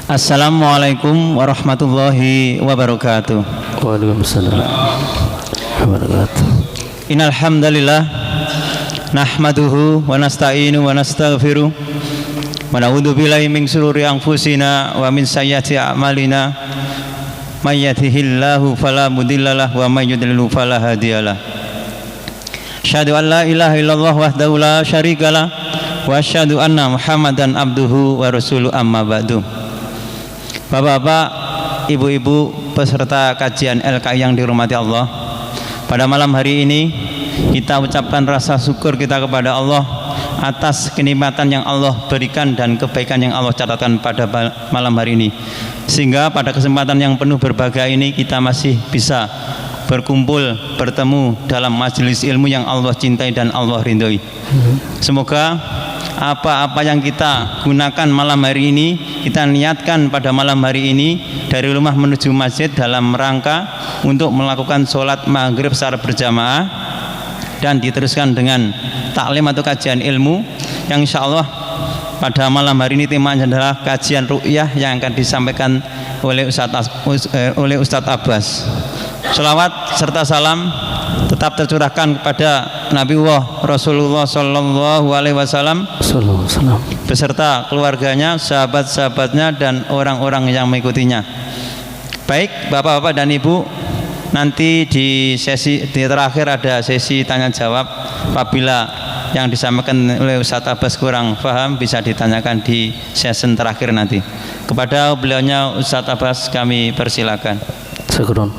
Assalamualaikum warahmatullahi wabarakatuh. Waalaikumsalam wabarakatuh. Innal hamdalillah nahmaduhu wa nasta'inu wa nastaghfiruh wa na'udzu billahi min shururi anfusina wa min sayyiati a'malina may yahdihillahu fala mudhillalah wa may yudlil fala hadiyalah. Asyhadu an la ilaha illallah wahdahu la syarikalah wa asyhadu anna Muhammadan abduhu wa rasuluh amma ba'du. Bapak-bapak, ibu-ibu peserta kajian LKI yang dirahmati Allah, pada malam hari ini kita ucapkan rasa syukur kita kepada Allah atas kenikmatan yang Allah berikan dan kebaikan yang Allah catatkan pada malam hari ini, sehingga pada kesempatan yang penuh berbahagia ini kita masih bisa berkumpul, bertemu dalam majelis ilmu yang Allah cintai dan Allah ridhoi. Semoga apa-apa yang kita gunakan malam hari ini, kita niatkan pada malam hari ini dari rumah menuju masjid dalam rangka untuk melakukan sholat maghrib secara berjamaah dan diteruskan dengan taklim atau kajian ilmu yang insya Allah pada malam hari ini temanya adalah kajian ru'yah yang akan disampaikan oleh Ustadz Abbas. Sholawat serta salam tetap tercurahkan kepada Nabiullah Rasulullah Sallallahu Alaihi Wasallam beserta keluarganya, sahabat-sahabatnya dan orang-orang yang mengikutinya. Baik bapak-bapak dan ibu, nanti di terakhir ada sesi tanya jawab. Apabila yang disampaikan oleh Ustadz Abbas kurang paham bisa ditanyakan di sesi terakhir nanti. Kepada beliaunya Ustadz Abbas kami persilakan. Syukron.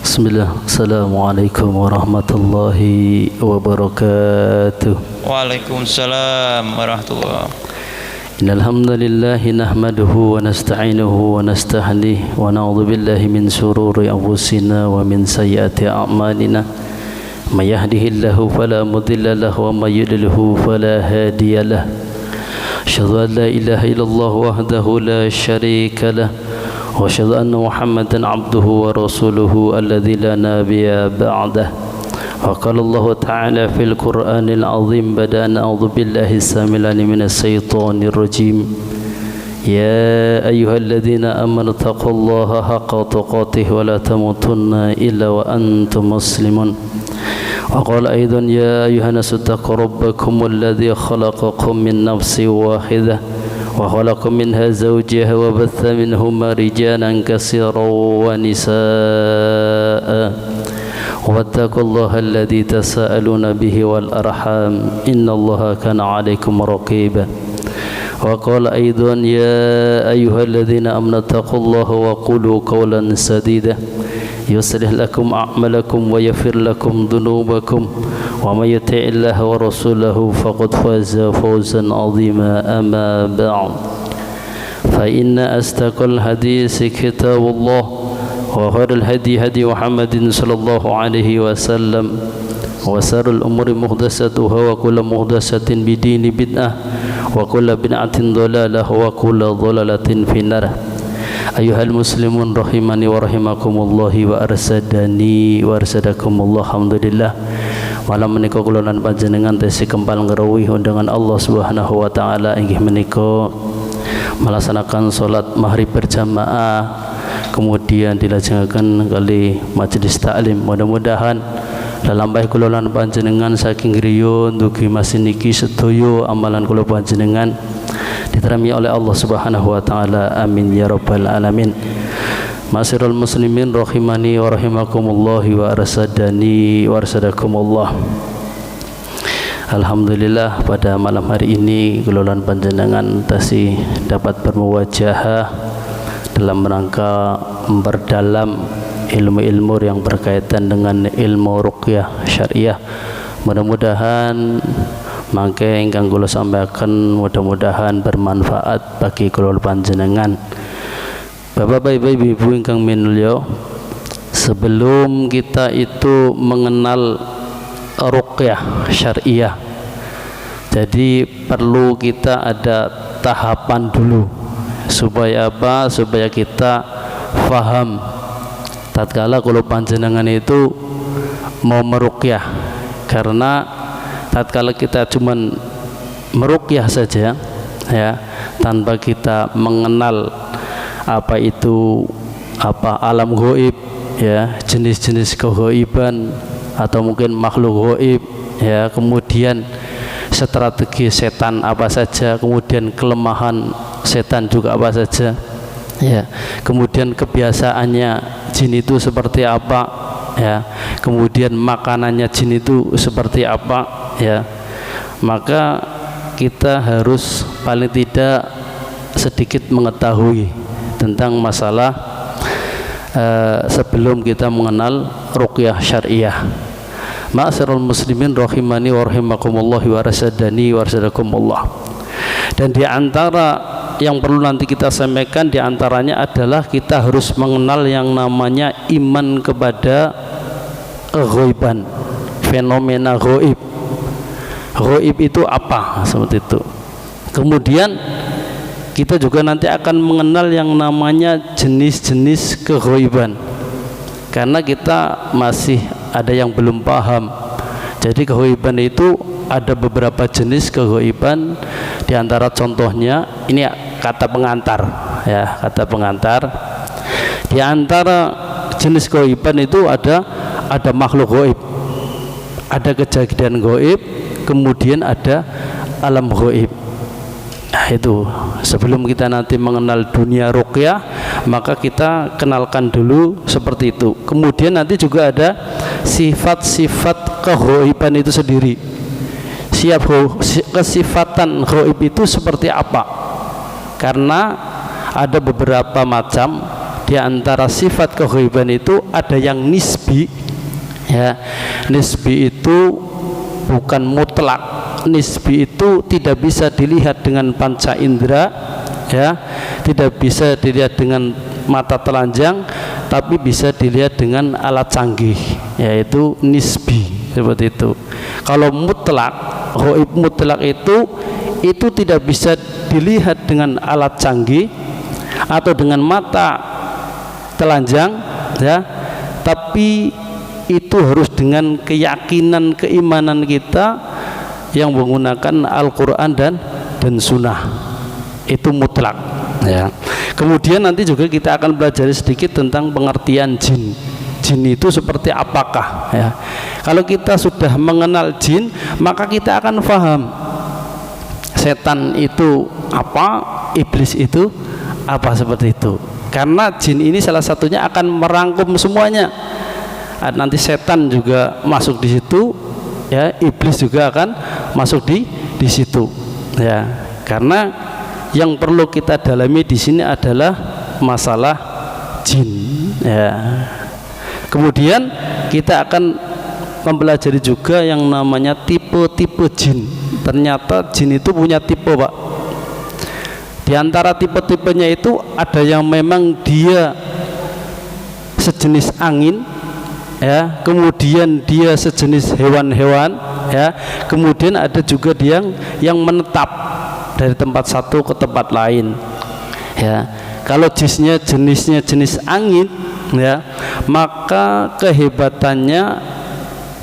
Bismillah. Assalamualaikum warahmatullahi wabarakatuh. Waalaikumsalam warahmatullahi. Innal hamdalillah nahmaduhu wa nasta'inuhu wa nastahdihi wa na'udzu billahi min shururi anfusina wa min sayyiati a'malina. May yahdihillahu fala mudilla lahu wa may yudlilhu fala hadiya lahu. Asyhadu an la ilaha illallah wahdahu la syarika lahu وأشهد أن محمدا عبده ورسوله الذي لا نبي بعده. وقال الله تعالى في القرآن العظيم بدأ أعوذ بالله السميع العليم من الشيطان الرجيم يا أيها الذين آمنوا اتقوا الله حق تقاته ولا تموتن إلا وأنتم مسلمون. وقال أيضا يا أيها الناس اتقوا ربكم الذي خلقكم من نفس واحدة وخلق منها زوجها وبث منهما رجالا كثيرا ونساء واتقوا الله الذي تساءلون به والأرحام إن الله كان عليكم رقيبا. وقال أيضا يا أيها الذين آمنوا اتقوا الله وقولوا قولا سديدا يصلح لكم أعمالكم ويغفر لكم ذنوبكم ومن يطع الله ورسوله فقد فاز فوزا عظيما. أما بعد فإن أصدق الحديث كتاب الله وخير الهدي هدي محمد صلى الله عليه وسلم وشر الأمور محدثاتها وكل محدثة بدين بدعة وكل بدعة ضلالة وكل ضلالة في النار. Ayuhal muslimun rahimani wa rahimakumullah wa arsadani wa arsadakumullah. Alhamdulillah malam menika kula lan panjenengan tesih kempal ngrawuhi undangan Allah Subhanahu wa taala inggih menika melaksanakan salat maghrib berjamaah kemudian dilajengaken kali majelis taklim. Mudah-mudahan lalampah kula lan panjenengan saking griya ndugi masin niki sedaya amalan kula panjenengan diterima oleh Allah Subhanahu wa taala. Amin ya rabbal alamin. Ma'asyiral muslimin rahimani wa rahimakumullah wa arsadani wa arsadakumullah. Alhamdulillah pada malam hari ini kelolaan panjenengan tasih dapat bermuwajahah dalam rangka memperdalam ilmu-ilmu yang berkaitan dengan ilmu ruqyah syariah. Mudah-mudahan mangke ingkang kula sampaikan mudah-mudahan bermanfaat bagi kula panjenengan. Bapak-bapak, ibu-ibu ingkang minulya, sebelum kita itu mengenal ruqyah syariah, jadi perlu kita ada tahapan dulu supaya apa? Supaya kita faham tatkala kula panjenengan itu mau meruqyah. Karena tatkala kita cuman meruqyah saja ya tanpa kita mengenal apa itu alam gaib, ya, jenis-jenis kegaiban atau mungkin makhluk gaib, ya, kemudian strategi setan apa saja, kemudian kelemahan setan juga apa saja, ya, kemudian kebiasaannya jin itu seperti apa, ya, kemudian makanannya jin itu seperti apa, ya, maka kita harus paling tidak sedikit mengetahui tentang masalah sebelum kita mengenal ruqyah syariah. Ma'asyiral muslimin rahimani wa rahimakumullah wa rasadani wa rasadakumullah. Dan di antara yang perlu nanti kita sampaikan di antaranya adalah kita harus mengenal yang namanya iman kepada ghaiban, fenomena ghaib. Ghaib itu apa? Seperti itu. Kemudian kita juga nanti akan mengenal yang namanya jenis-jenis keghaiban, karena kita masih ada yang belum paham. Jadi keghaiban itu ada beberapa jenis keghaiban. Di antara contohnya ini kata pengantar, ya, kata pengantar. Di antara jenis keghaiban itu ada makhluk gaib, ada kejadian gaib, kemudian ada alam gaib. Nah, itu sebelum kita nanti mengenal dunia ruqyah, maka kita kenalkan dulu seperti itu. Kemudian nanti juga ada sifat-sifat keghaiban itu sendiri. Kesifatan ghaib itu seperti apa? Karena ada beberapa macam. Di antara sifat keghaiban itu ada yang nisbi, ya. Nisbi itu bukan mutlak. Nisbi itu tidak bisa dilihat dengan panca indera, ya, tidak bisa dilihat dengan mata telanjang, tapi bisa dilihat dengan alat canggih, yaitu nisbi, seperti itu. Kalau mutlak, ghaib mutlak itu tidak bisa dilihat dengan alat canggih atau dengan mata telanjang, ya, tapi itu harus dengan keyakinan, keimanan kita yang menggunakan Al-Quran dan Sunnah. Itu mutlak, ya. Kemudian nanti juga kita akan belajar sedikit tentang pengertian jin. Jin itu seperti apakah, ya. Kalau kita sudah mengenal jin, maka kita akan paham setan itu apa, iblis itu apa, seperti itu. Karena jin ini salah satunya akan merangkum semuanya. Nanti setan juga masuk di situ, ya, iblis juga akan masuk di situ, ya. Karena yang perlu kita dalami di sini adalah masalah jin, ya. Kemudian kita akan mempelajari juga yang namanya tipe-tipe jin. Ternyata jin itu punya tipe, Pak. Di antara tipe-tipenya itu ada yang memang dia sejenis angin, ya, kemudian dia sejenis hewan-hewan, ya, kemudian ada juga dia yang menetap dari tempat satu ke tempat lain, ya. Kalau jenisnya jenis angin, ya, maka kehebatannya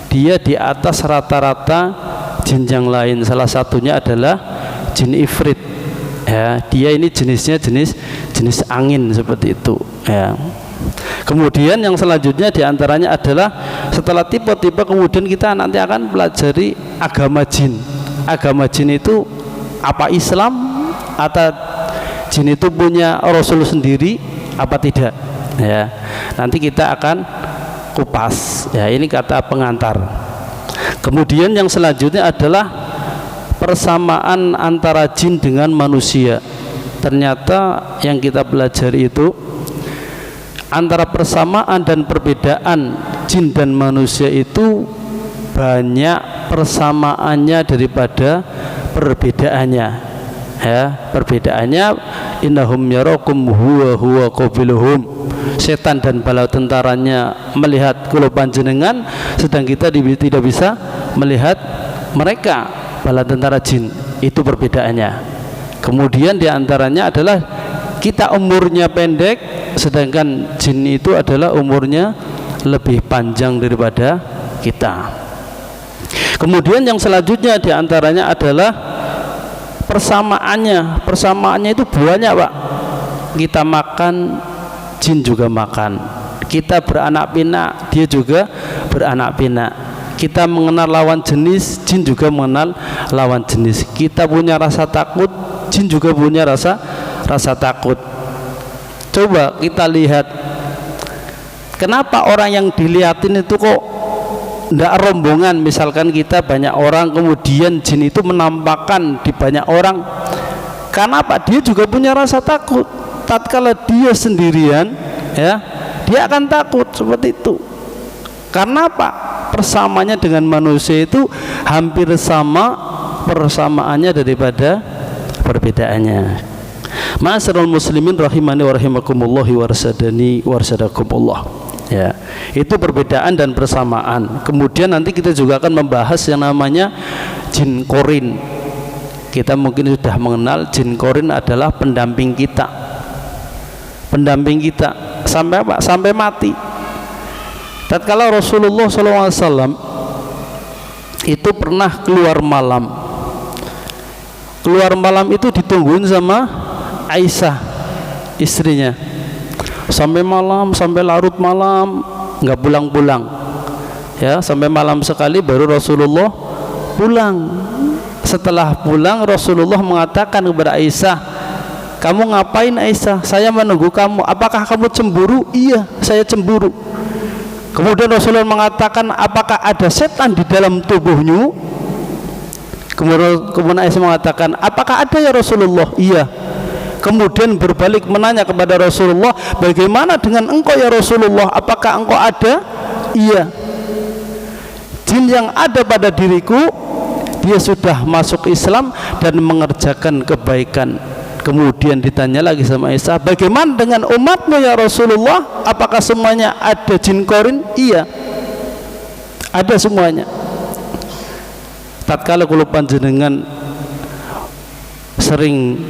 dia di atas rata-rata jin yang lain. Salah satunya adalah jin ifrit, ya, dia ini jenisnya jenis angin, seperti itu, ya. Kemudian yang selanjutnya diantaranya adalah setelah tipe-tipe, kemudian kita nanti akan pelajari agama jin. Agama jin itu apa, Islam atau jin itu punya Rasul sendiri apa tidak, ya. Nanti kita akan kupas, ya. Ini kata pengantar. Kemudian yang selanjutnya adalah persamaan antara jin dengan manusia. Ternyata yang kita pelajari itu antara persamaan dan perbedaan jin dan manusia itu banyak persamaannya daripada perbedaannya, ya. Perbedaannya innahum yarakum huwa qabiluhum. Setan dan bala tentaranya melihat kula panjenengan, sedang kita tidak bisa melihat mereka, bala tentara jin. Itu perbedaannya. Kemudian diantaranya adalah kita umurnya pendek, sedangkan jin itu adalah umurnya lebih panjang daripada kita. Kemudian yang selanjutnya diantaranya adalah persamaannya itu banyak, Pak. kita makan, jin juga makan. Kita beranak pinak, dia juga beranak pinak. Kita mengenal lawan jenis, jin juga mengenal lawan jenis. Kita punya rasa takut, jin juga punya rasa takut. Coba kita lihat, kenapa orang yang dilihatin itu kok tidak rombongan? Misalkan kita banyak orang, kemudian jin itu menampakkan di banyak orang. Kenapa? Dia juga punya rasa takut. Tatkala dia sendirian, ya, dia akan takut seperti itu. Karena apa? Persamaannya dengan manusia itu hampir sama persamaannya daripada perbedaannya. Ma'asyiral muslimin rahimani wa rahimakumullah warsadani warsadakumullah. Ya, itu perbedaan dan persamaan. Kemudian nanti kita juga akan membahas yang namanya jin korin. Kita mungkin sudah mengenal jin korin adalah pendamping kita. Pendamping kita sampai apa? Sampai mati. Tatkala Rasulullah SAW itu pernah keluar malam. Keluar malam itu ditungguin sama Aisyah, istrinya. Sampai malam, sampai larut malam, nggak pulang-pulang. Ya, sampai malam sekali baru Rasulullah pulang. Setelah pulang, Rasulullah mengatakan kepada Aisyah, "Kamu ngapain Aisyah? Saya menunggu kamu. Apakah kamu cemburu?" "Iya, saya cemburu." Kemudian Rasulullah mengatakan, "Apakah ada setan di dalam tubuhmu?" Kemudian Aisyah mengatakan, "Apakah ada ya Rasulullah?" "Iya." Kemudian berbalik menanya kepada Rasulullah, "Bagaimana dengan engkau ya Rasulullah? Apakah engkau ada?" "Iya." Jin yang ada pada diriku, dia sudah masuk Islam dan mengerjakan kebaikan. Kemudian ditanya lagi sama Aisyah, "Bagaimana dengan umatmu ya Rasulullah? Apakah semuanya ada jin korin?" "Iya, ada semuanya." Tatkala kula panjenengan sering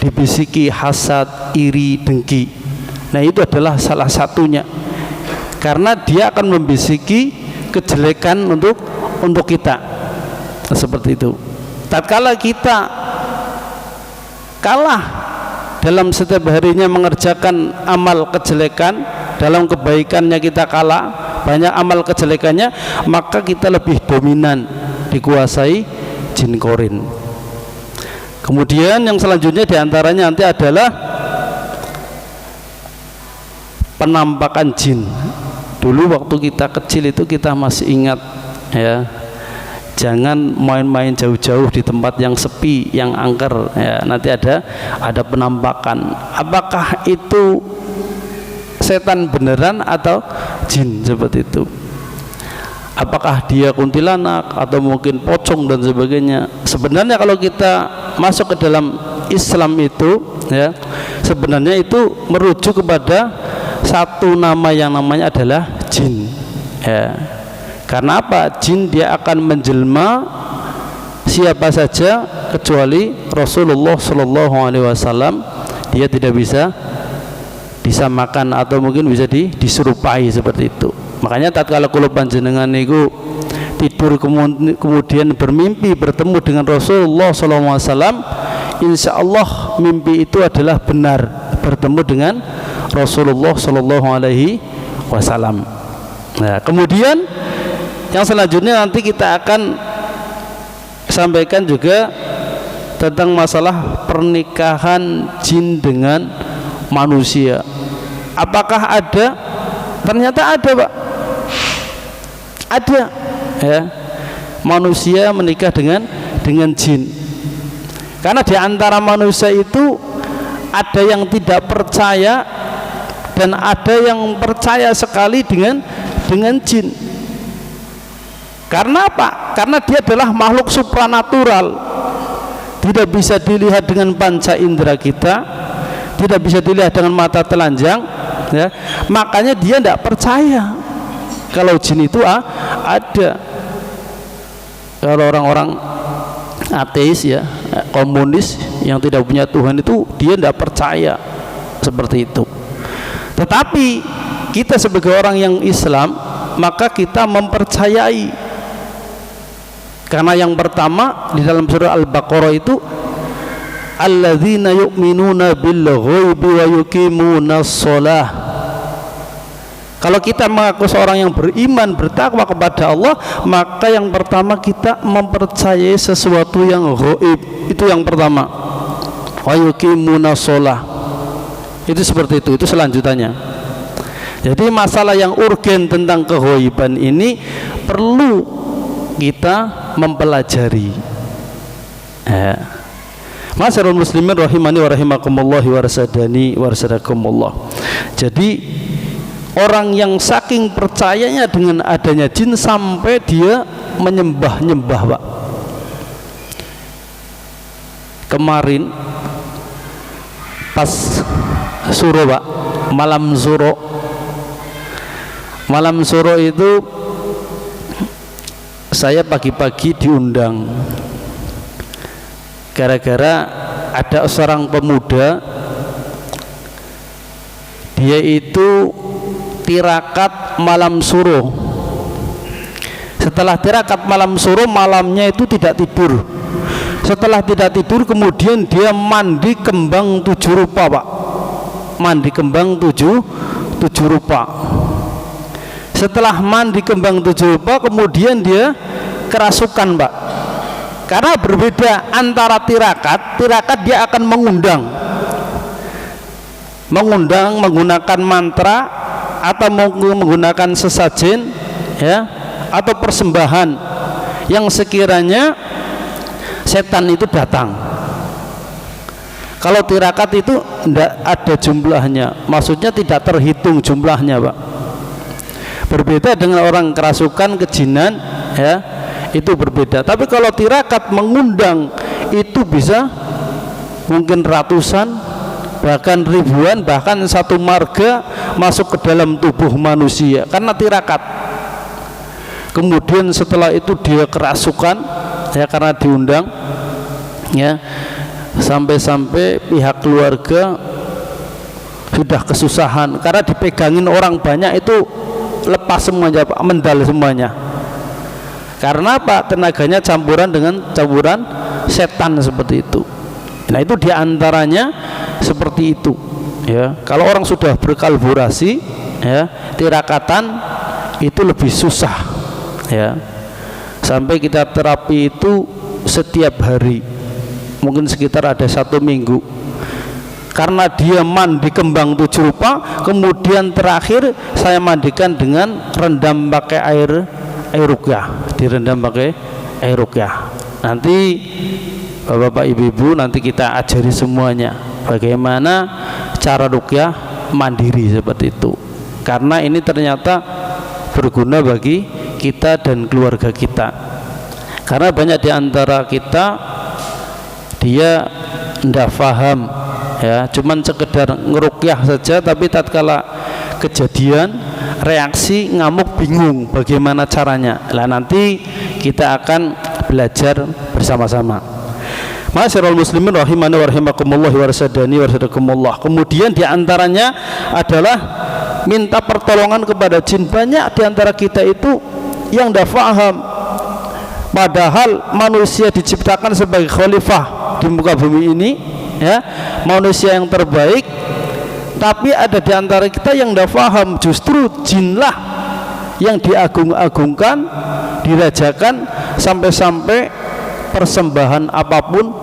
dibisiki hasad, iri, dengki, nah itu adalah salah satunya, karena dia akan membisiki kejelekan untuk kita. Seperti itu. Tatkala kita kalah dalam setiap harinya mengerjakan amal kejelekan, dalam kebaikannya kita kalah, banyak amal kejelekannya, maka kita lebih dominan, dikuasai jin korin. Kemudian yang selanjutnya diantaranya nanti adalah penampakan jin. Dulu waktu kita kecil itu kita masih ingat, ya, jangan main-main jauh-jauh di tempat yang sepi, yang angker, ya. Nanti ada penampakan. Apakah itu setan beneran atau jin seperti itu? Apakah dia kuntilanak atau mungkin pocong dan sebagainya? Sebenarnya kalau kita masuk ke dalam Islam itu, ya, sebenarnya itu merujuk kepada satu nama yang namanya adalah jin, ya. Karena apa? Jin dia akan menjelma siapa saja kecuali Rasulullah SAW. Dia tidak bisa disamakan atau mungkin bisa diserupai seperti itu. Makanya tatkala kula panjenengan niku tidur kemudian bermimpi bertemu dengan Rasulullah SAW, insya Allah mimpi itu adalah benar, bertemu dengan Rasulullah SAW. Nah, kemudian yang selanjutnya nanti kita akan sampaikan juga tentang masalah pernikahan jin dengan manusia. Apakah ada? Ternyata ada, Pak. Ada, ya, manusia menikah dengan jin. Karena di antara manusia itu ada yang tidak percaya dan ada yang percaya sekali dengan jin. Karena apa? Karena dia adalah makhluk supranatural, tidak bisa dilihat dengan panca indera kita, tidak bisa dilihat dengan mata telanjang, ya. Makanya dia tidak percaya kalau jin itu ada. Kalau orang-orang ateis, ya, komunis yang tidak punya Tuhan itu dia tidak percaya seperti itu. Tetapi kita sebagai orang yang Islam, maka kita mempercayai. Karena yang pertama di dalam surah Al-Baqarah itu alladzina yu'minuna bil ghaibi wa yuqimunas shalah. Kalau kita mengaku seorang yang beriman, bertakwa kepada Allah, maka yang pertama kita mempercayai sesuatu yang ghaib. Itu yang pertama. Wa yuqimunas shalah. Itu seperti itu selanjutannya. Jadi masalah yang urgen tentang keghaiban ini perlu kita mempelajari. Ma'asyiral muslimin rahimani wa rahimakumullah wa rasadani wa rasadakumullah. Jadi orang yang saking percayanya dengan adanya jin sampai dia menyembah-nyembah, Pak. Kemarin pas suro, Pak, malam suro itu saya pagi-pagi diundang gara-gara ada seorang pemuda, dia itu tirakat malam suro. Setelah tirakat malam suro, malamnya itu tidak tidur. Setelah tidak tidur, kemudian dia mandi kembang 7 rupa, Pak. Mandi kembang 7 rupa. Setelah mandi kembang 7 rupa, kemudian dia kerasukan, Pak. Karena berbeda antara tirakat dia akan mengundang menggunakan mantra atau menggunakan sesajen, ya, atau persembahan yang sekiranya setan itu datang. Kalau tirakat itu tidak ada jumlahnya, maksudnya tidak terhitung jumlahnya, Pak. Berbeda dengan orang kerasukan, kejinan, ya, itu berbeda. Tapi kalau tirakat mengundang itu bisa mungkin ratusan, bahkan ribuan, bahkan satu marga masuk ke dalam tubuh manusia karena tirakat. Kemudian setelah itu dia kerasukan, ya, karena diundang, ya, sampai-sampai pihak keluarga sudah kesusahan karena dipegangin orang banyak, itu lepas semuanya, Pak, mendal semuanya. Karena apa? Tenaganya campuran dengan campuran setan seperti itu. Nah, itu diantaranya seperti itu, ya. Kalau orang sudah berkolaborasi, ya, tirakatan itu lebih susah, ya. Sampai kita terapi itu setiap hari, mungkin sekitar ada 1 minggu. Karena dia mandi kembang 7 rupa, kemudian terakhir saya mandikan dengan rendam pakai air ruqyah, direndam pakai air ruqyah. Nanti Bapak Ibu nanti kita ajari semuanya bagaimana cara ruqyah mandiri seperti itu. Karena ini ternyata berguna bagi kita dan keluarga kita. Karena banyak di antara kita dia tidak paham, ya, cuman sekedar ngeruqyah saja, tapi tatkala kejadian reaksi ngamuk bingung bagaimana caranya. Lah nanti kita akan belajar bersama-sama. Ma'asyiral muslimin rahimani wa rahimakumullah wa rasadani wa rasadakumullah. Kemudian diantaranya adalah minta pertolongan kepada jin. Banyak diantara kita itu yang tidak paham, padahal manusia diciptakan sebagai khalifah di muka bumi ini, ya, manusia yang terbaik. Tapi ada di antara kita yang tidak paham, justru jinlah yang diagung-agungkan, dirajakan, sampai-sampai persembahan apapun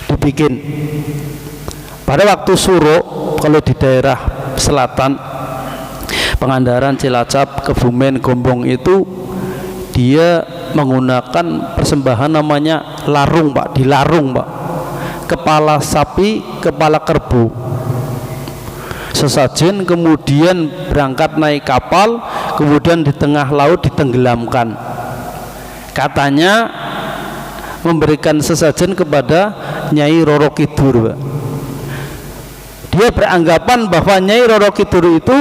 dibikin. Pada waktu suro, kalau di daerah selatan, Pangandaran, Cilacap, Kebumen, Gombong itu dia menggunakan persembahan namanya larung, Pak. Dilarung, Pak, kepala sapi, kepala kerbau, sesajen, kemudian berangkat naik kapal, kemudian di tengah laut ditenggelamkan. Katanya memberikan sesajen kepada Nyai Roro Kidul, Pak. Dia beranggapan bahwa Nyai Roro Kidul itu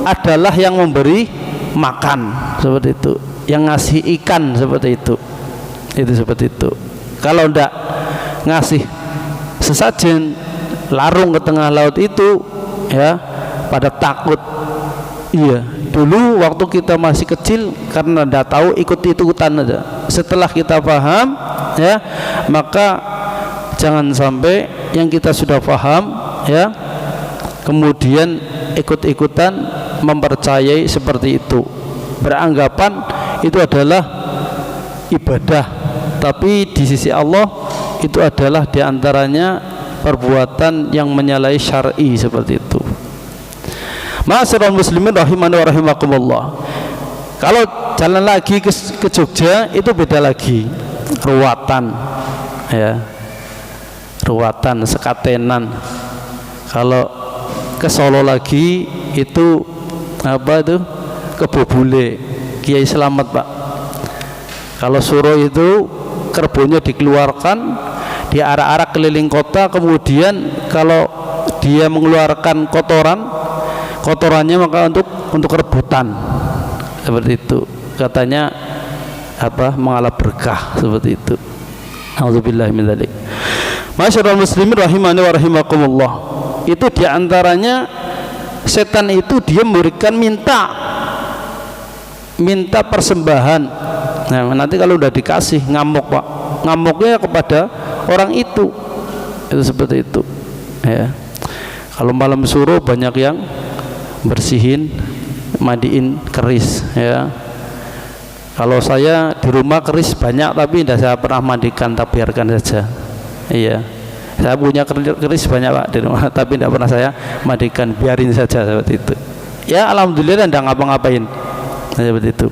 adalah yang memberi makan, seperti itu, yang ngasih ikan, seperti itu seperti itu. Kalau ndak ngasih sesajen, larung ke tengah laut itu, ya, pada takut. Iya, dulu waktu kita masih kecil karena ndak tahu ikut-ikutan aja. Setelah kita paham, ya, maka jangan sampai yang kita sudah paham ya kemudian ikut-ikutan mempercayai seperti itu, beranggapan itu adalah ibadah, tapi di sisi Allah itu adalah diantaranya perbuatan yang menyalahi syar'i seperti itu. Ma'asyiral muslimin rahimani wa rahimakumullah. Kalau jalan lagi ke Jogja itu beda lagi, ruwatan ya, ruwatan sekatenan. Kalau ke Solo lagi itu apa itu, kebobule Kiai Slamet Pak. Kalau Suro itu kerbaunya dikeluarkan, dia arak-arak keliling kota, kemudian kalau dia mengeluarkan kotorannya maka untuk rebutan seperti itu, katanya apa, mengalap berkah seperti itu. Auzubillahi min dzalik. Masyaallah muslimin rahimani wa rahimakumullah. Itu diantaranya setan itu dia memberikan minta persembahan. Nah, nanti kalau udah dikasih ngamuk Pak, ngamuknya kepada orang itu seperti itu ya. Kalau malam suruh banyak yang bersihin, mandiin keris ya. Kalau saya di rumah keris banyak, tapi tidak saya pernah mandikan, tak biarkan saja. Iya, saya punya keris banyak Pak di rumah, tapi tidak pernah saya mandikan, biarin saja seperti itu. Ya alhamdulillah tidak ngapa-ngapain seperti itu.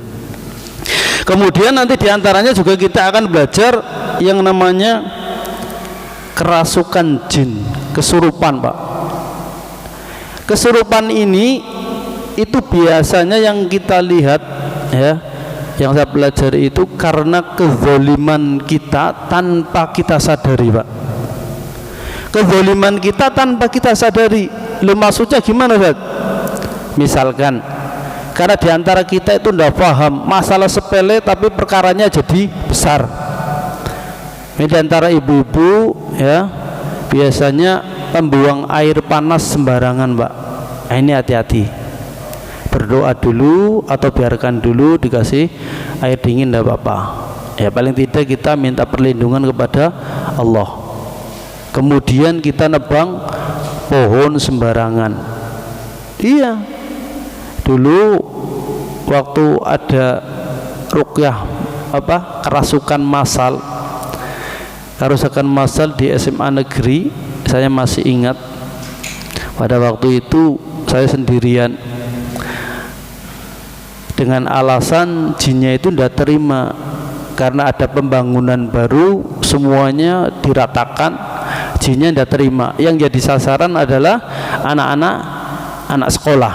Kemudian nanti diantaranya juga kita akan belajar yang namanya kerasukan jin, kesurupan Pak. Kesurupan ini itu biasanya yang kita lihat ya, yang saya pelajari itu karena kezaliman kita tanpa kita sadari Pak. Kezaliman kita tanpa kita sadari. Lu maksudnya gimana Ustaz? Misalkan karena diantara kita itu tidak paham masalah sepele tapi perkaranya jadi besar. Ini diantara ibu-ibu ya, biasanya membuang air panas sembarangan Pak. Nah, ini hati-hati, berdoa dulu atau biarkan dulu dikasih air dingin tidak apa-apa ya, paling tidak kita minta perlindungan kepada Allah. Kemudian kita nebang pohon sembarangan. Iya, dulu waktu ada ruqyah apa, kerasukan massal di SMA negeri, saya masih ingat pada waktu itu saya sendirian dengan alasan jinnya itu tidak terima karena ada pembangunan baru, semuanya diratakan, jinnya tidak terima. Yang jadi sasaran adalah anak sekolah.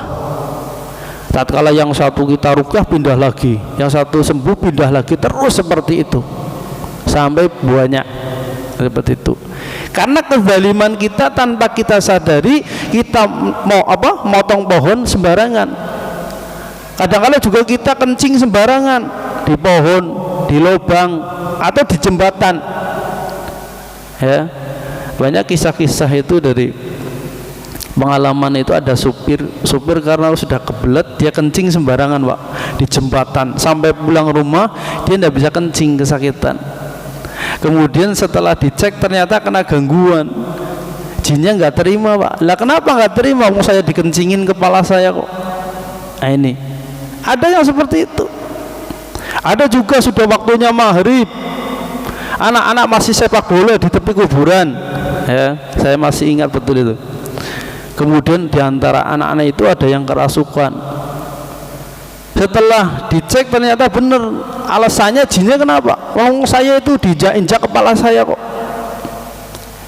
Tatkala yang satu kita ruqyah pindah lagi, yang satu sembuh pindah lagi, terus seperti itu sampai banyak seperti itu. Karena kezaliman kita tanpa kita sadari, kita motong pohon sembarangan. Kadang-kadang juga kita kencing sembarangan di pohon, di lubang atau di jembatan. Ya, banyak kisah-kisah itu dari pengalaman itu. Ada supir karena sudah kebelet dia kencing sembarangan Pak di jembatan, sampai pulang rumah dia tidak bisa kencing, kesakitan. Kemudian setelah dicek ternyata kena gangguan, jinnya nggak terima Pak. Lah kenapa nggak terima? Mau saya dikencingin kepala saya kok. Nah ini ada yang seperti itu. Ada juga sudah waktunya maghrib, anak-anak masih sepak bola di tepi kuburan ya, saya masih ingat betul itu. Kemudian diantara anak-anak itu ada yang kerasukan. Setelah dicek ternyata benar, alasannya jinnya kenapa? Wong saya itu diinjak kepala saya kok.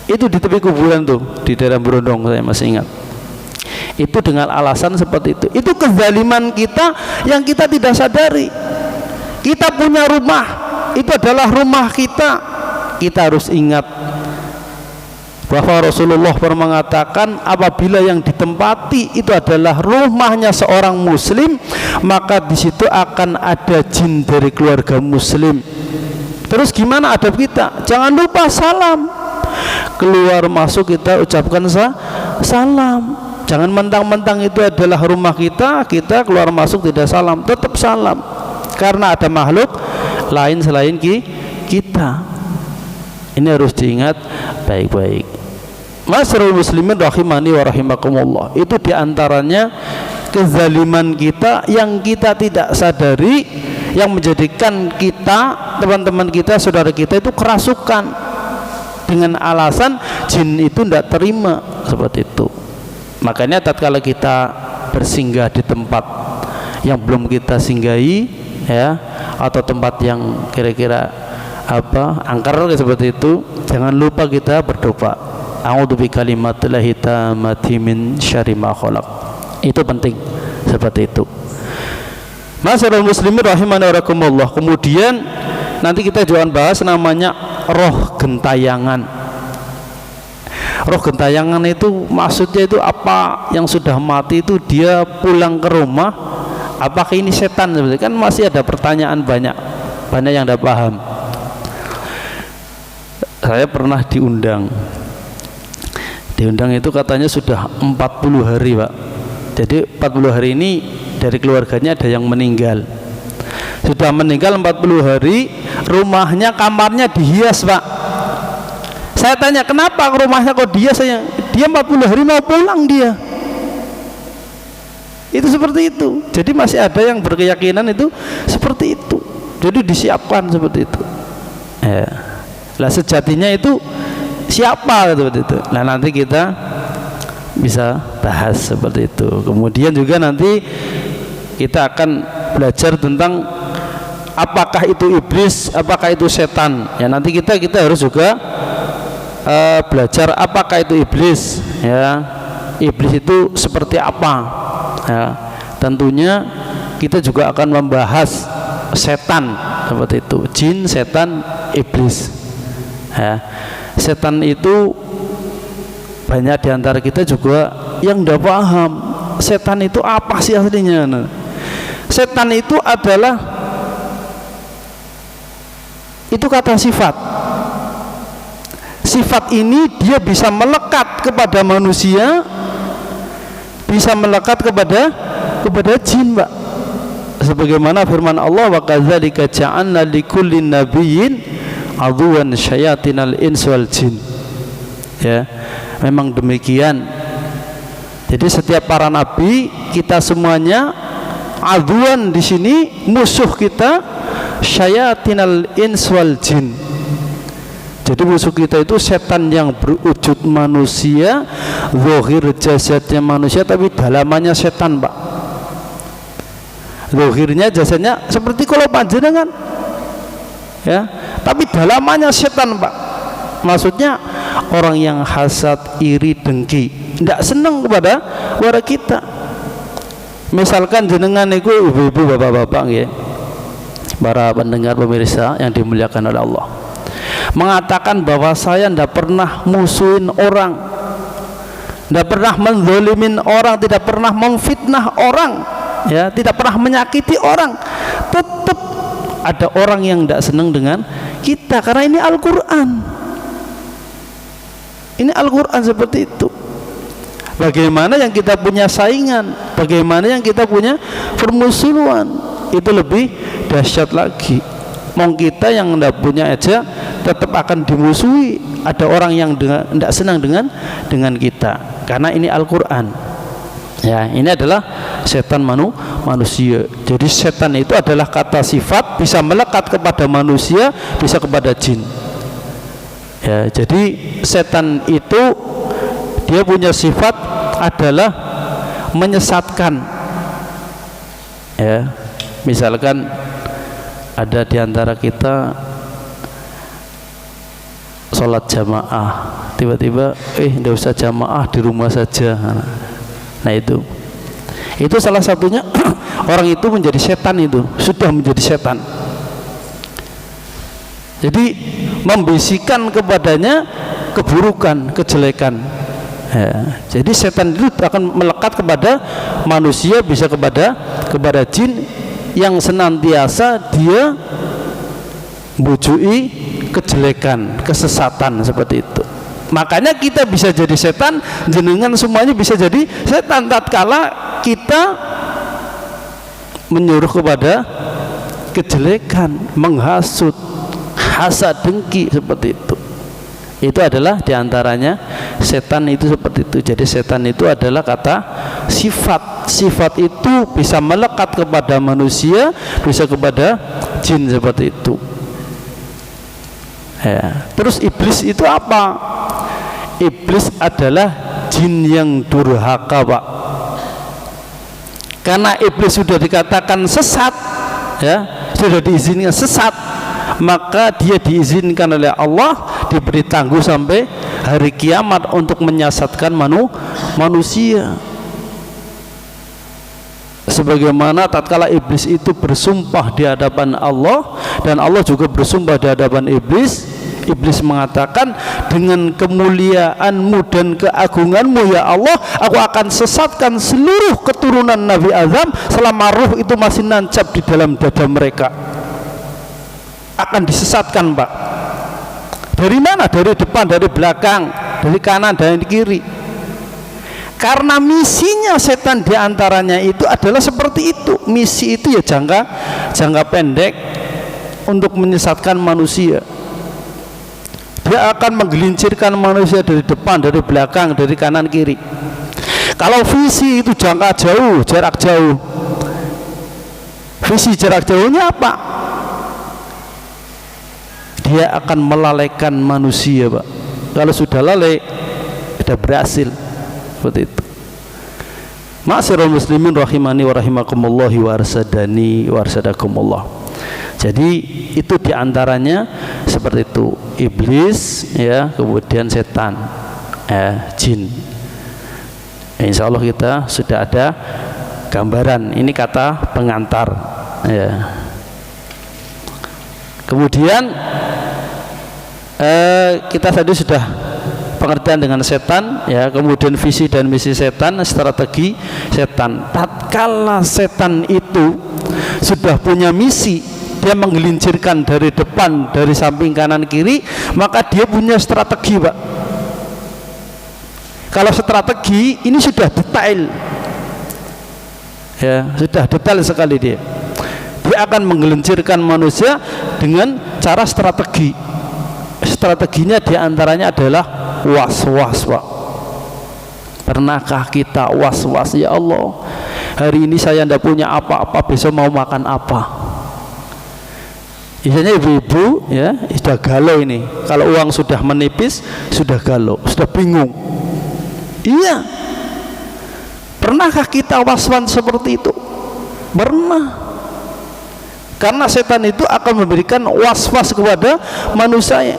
Itu di tepi kuburan tuh, di daerah Brondong, saya masih ingat. Itu dengan alasan seperti itu. Itu kezaliman kita yang kita tidak sadari. Kita punya rumah, itu adalah rumah kita. Kita harus ingat bahwa Rasulullah pernah mengatakan apabila yang ditempati itu adalah rumahnya seorang muslim, maka di situ akan ada jin dari keluarga muslim. Terus gimana adab kita? Jangan lupa salam. Keluar masuk kita ucapkan salam. Jangan mentang-mentang itu adalah rumah kita keluar masuk tidak salam, tetap salam. Karena ada makhluk lain selain kita. ini harus diingat baik-baik. Masyarul muslimin rahimani wa rahimakumullah, itu diantaranya kezaliman kita yang kita tidak sadari, yang menjadikan kita, teman-teman kita, saudara kita itu kerasukan dengan alasan jin itu tidak terima, seperti itu. Makanya tatkala kita bersinggah di tempat yang belum kita singgahi, ya, atau tempat yang kira-kira angker seperti itu, jangan lupa kita berdoa, a'udzu bikalimatillahi tammati min syarri ma khalaq. Itu penting, seperti itu. Masyarul muslimin rahimani wa rahimakumullah. Kemudian nanti kita juga bahas namanya roh gentayangan. Roh gentayangan itu maksudnya itu apa, yang sudah mati itu dia pulang ke rumah, apakah ini setan? Kan masih ada pertanyaan banyak yang tidak paham. Saya pernah diundang itu katanya sudah 40 hari Pak. Jadi 40 hari ini dari keluarganya ada yang meninggal, sudah meninggal 40 hari, rumahnya, kamarnya dihias Pak. Saya tanya, kenapa rumahnya kok dihias? Dia 40 hari mau pulang dia. Itu seperti itu. Jadi masih ada yang berkeyakinan itu seperti itu, jadi disiapkan seperti itu, ya. Lah sejatinya itu siapa seperti itu. Nah nanti kita bisa bahas seperti itu. Kemudian juga nanti kita akan belajar tentang apakah itu iblis, apakah itu setan. Ya nanti kita harus juga belajar apakah itu iblis. Ya, iblis itu seperti apa. Ya, tentunya kita juga akan membahas setan seperti itu, jin, setan, iblis. Ya, setan itu banyak diantara kita juga yang tidak paham setan itu apa sih aslinya. Setan itu adalah, itu kata sifat. Sifat ini dia bisa melekat kepada manusia, bisa melekat kepada jin, Pak. Sebagaimana firman Allah, wa kadzalika ja'alna likulli nabiyyin aduwan syayatinal ins wal jin. Ya, memang demikian. Jadi setiap para nabi, kita semuanya aduan di sini, musuh kita syayatinal ins wal jin. Jadi musuh kita itu setan yang berwujud manusia, zahir jasadnya manusia tapi dalamannya setan, Pak. Zahirnya jasadnya seperti kalau panjenengan, ya, tapi dalamannya setan, Pak. Maksudnya orang yang hasad, iri, dengki, tidak senang kepada kita. Misalkan jenengan itu ibu-ibu, bapak-bapak, ya, para pendengar pemirsa yang dimuliakan oleh Allah, mengatakan bahwa saya tidak pernah musuhin orang, tidak pernah menzalimin orang, tidak pernah memfitnah orang, ya, tidak pernah menyakiti orang, tetap ada orang yang tidak senang dengan kita karena ini Al-Quran. Ini Al-Quran seperti itu. Bagaimana yang kita punya saingan, bagaimana yang kita punya permusuhan, itu lebih dahsyat lagi. Mau kita yang tidak punya aja tetap akan dimusuhi. Ada orang yang tidak senang dengan kita karena ini Al-Quran. Ya, ini adalah setan manusia. Jadi setan itu adalah kata sifat, bisa melekat kepada manusia, bisa kepada jin. Ya, jadi setan itu dia punya sifat adalah menyesatkan. Ya, misalkan ada di antara kita sholat jamaah, tiba-tiba tidak usah jamaah, di rumah saja. Nah itu salah satunya orang itu menjadi setan, itu sudah menjadi setan. Jadi membisikkan kepadanya keburukan, kejelekan. Ya, jadi setan itu akan melekat kepada manusia, bisa kepada jin yang senantiasa dia bujui kejelekan, kesesatan seperti itu. Makanya kita bisa jadi setan, jenengan semuanya bisa jadi setan tatkala kita menyuruh kepada kejelekan, menghasut, hasad, dengki seperti itu. Itu adalah diantaranya setan itu seperti itu. Jadi setan itu adalah kata sifat. Sifat itu bisa melekat kepada manusia, bisa kepada jin seperti itu. Ya. Terus iblis itu apa? Iblis adalah jin yang durhaka, Pak. Karena iblis sudah dikatakan sesat, ya, sudah diizinkan sesat, maka dia diizinkan oleh Allah diberi tangguh sampai hari kiamat untuk menyesatkan manusia. Sebagaimana tatkala iblis itu bersumpah di hadapan Allah dan Allah juga bersumpah di hadapan iblis, iblis mengatakan, dengan kemuliaanmu dan keagunganmu ya Allah, aku akan sesatkan seluruh keturunan Nabi Adam selama ruh itu masih nancap di dalam dada mereka. Akan disesatkan, Pak. Dari mana? Dari depan, dari belakang, dari kanan, dari kiri. Karena misinya setan diantaranya itu adalah seperti itu. Misi itu ya jangka pendek untuk menyesatkan manusia. Dia akan menggelincirkan manusia dari depan, dari belakang, dari kanan kiri. Kalau visi itu jangka jauh, jarak jauh. Visi jarak jauhnya apa? Dia akan melalaikan manusia, Pak. Kalau sudah lalai, sudah berhasil. Seperti itu. Ma'asyiral muslimin rahimani wa rahimakumullah wa arsadani wa arsadakumullah. Jadi itu diantaranya seperti itu, iblis, ya, kemudian setan, jin. Insya Allah kita sudah ada gambaran. Ini kata pengantar, ya. Kemudian kita tadi sudah pengertian dengan setan, ya, kemudian visi dan misi setan, strategi setan. Tatkala setan itu sudah punya misi, dia menggelincirkan dari depan, dari samping, kanan, kiri, maka dia punya strategi, Pak. Kalau strategi ini sudah detail, ya, sudah detail sekali dia. Dia akan menggelincirkan manusia dengan cara strategi. Strateginya diantaranya adalah was-was, Pak. Pernahkah kita was-was, ya Allah, hari ini saya tidak punya apa-apa, besok mau makan apa? Biasanya ibu-ibu, ya, sudah galau ini. Kalau uang sudah menipis, sudah galau, sudah bingung. Iya. Pernahkah kita was-was seperti itu? Pernah. Karena setan itu akan memberikan was-was kepada manusia.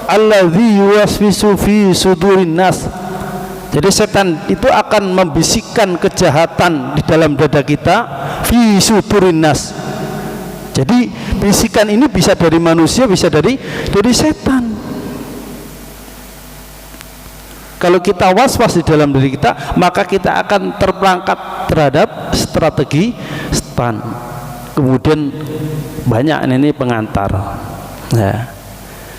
Alladzi yuwaswisu fi sudurin nas. Jadi setan itu akan membisikkan kejahatan di dalam dada kita, fi sudurin nas. Jadi bisikan ini bisa dari manusia, bisa dari setan. Kalau kita was-was di dalam diri kita, maka kita akan terperangkap terhadap strategi setan. Kemudian banyak ini pengantar, ya,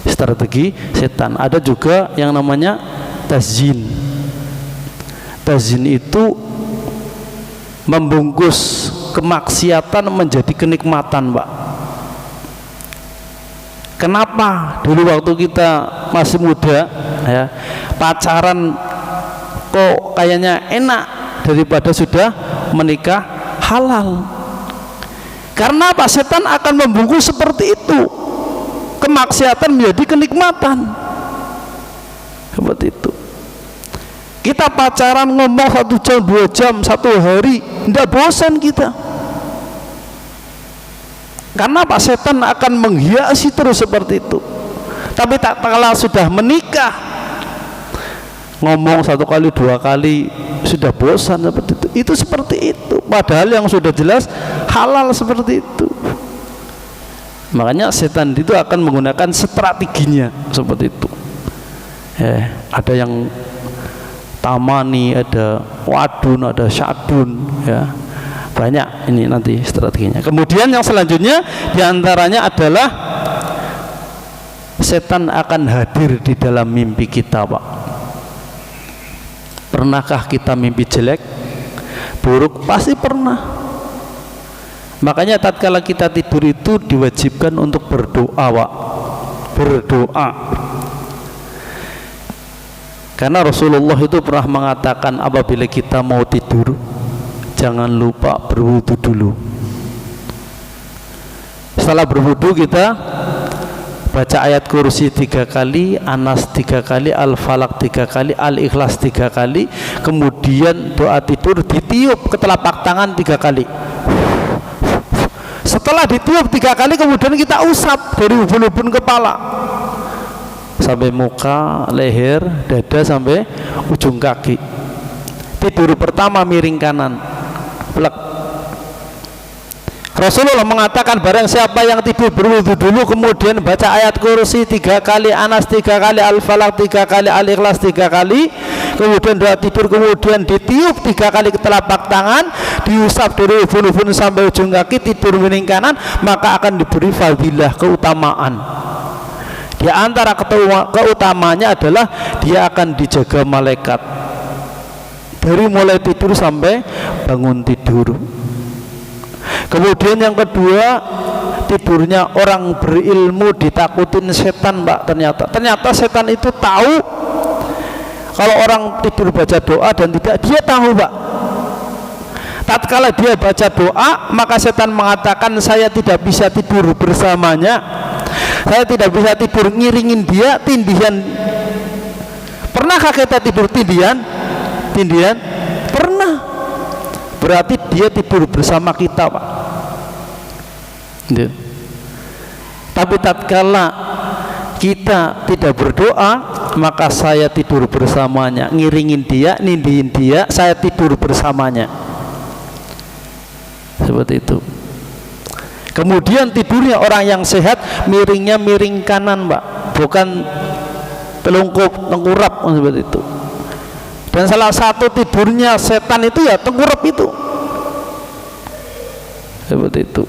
strategi setan. Ada juga yang namanya tazyin. Tazyin itu membungkus kemaksiatan menjadi kenikmatan, Pak. Kenapa? Dulu waktu kita masih muda, ya, pacaran kok kayaknya enak daripada sudah menikah halal. Karena apa? Setan akan membungkus seperti itu, kemaksiatan menjadi kenikmatan. Seperti itu. Kita pacaran ngomong 1 jam, 2 jam, 1 hari, tidak bosan kita. Karena apa? Setan akan menghiasi terus seperti itu. Tapi tak kala sudah menikah, ngomong 1 kali, 2 kali, sudah bosan seperti itu. Itu seperti itu. Padahal yang sudah jelas halal seperti itu. Makanya setan itu akan menggunakan strateginya seperti itu. Ada yang tamani, ada wadun, ada syadun, ya, banyak ini nanti strateginya. Kemudian yang selanjutnya diantaranya adalah setan akan hadir di dalam mimpi kita, Pak. Pernahkah kita mimpi jelek, buruk? Pasti pernah. Makanya tatkala kita tidur itu diwajibkan untuk berdoa, Pak. Berdoa. Karena Rasulullah itu pernah mengatakan apabila kita mau tidur jangan lupa berwudu dulu. Setelah berwudu kita baca ayat kursi 3 kali, Anas 3 kali, Al-Falaq 3 kali, Al-Ikhlas 3 kali, kemudian doa tidur ditiup ke telapak tangan 3 kali. Setelah ditiup 3 kali kemudian kita usap dari ubun-ubun kepala sampai muka, leher, dada sampai ujung kaki. Tidur pertama miring kanan, plek. Rasulullah mengatakan barang siapa yang tidur berwudu dulu kemudian baca ayat kursi 3 kali, Anas 3 kali, Al-Falaq 3 kali, Al-Ikhlas 3 kali, kemudian doa tidur kemudian ditiup 3 kali ke telapak tangan, diusap dari ubun-ubun sampai ujung kaki, tidur miring kanan, maka akan diberi fadilah, keutamaan. Di antara keutamanya adalah dia akan dijaga malaikat dari mulai tidur sampai bangun tidur. Kemudian yang kedua, tidurnya orang berilmu ditakutin setan, Pak. Ternyata setan itu tahu kalau orang tidur baca doa dan tidak, dia tahu, Pak. Tatkala dia baca doa, maka setan mengatakan saya tidak bisa tidur bersamanya, saya tidak bisa tidur ngiringin dia tindihan. Pernahkah kita tidur tindihan? Pernah. Berarti dia tidur bersama kita, Pak. Tapi tatkala kita tidak berdoa, maka saya tidur bersamanya, ngiringin dia, nindihin dia, saya tidur bersamanya. Seperti itu. Kemudian tidurnya orang yang sehat miringnya miring kanan, Pak, bukan telungkup, tengkurap, seperti itu. Dan salah satu tidurnya setan itu ya tengkurap itu, seperti itu.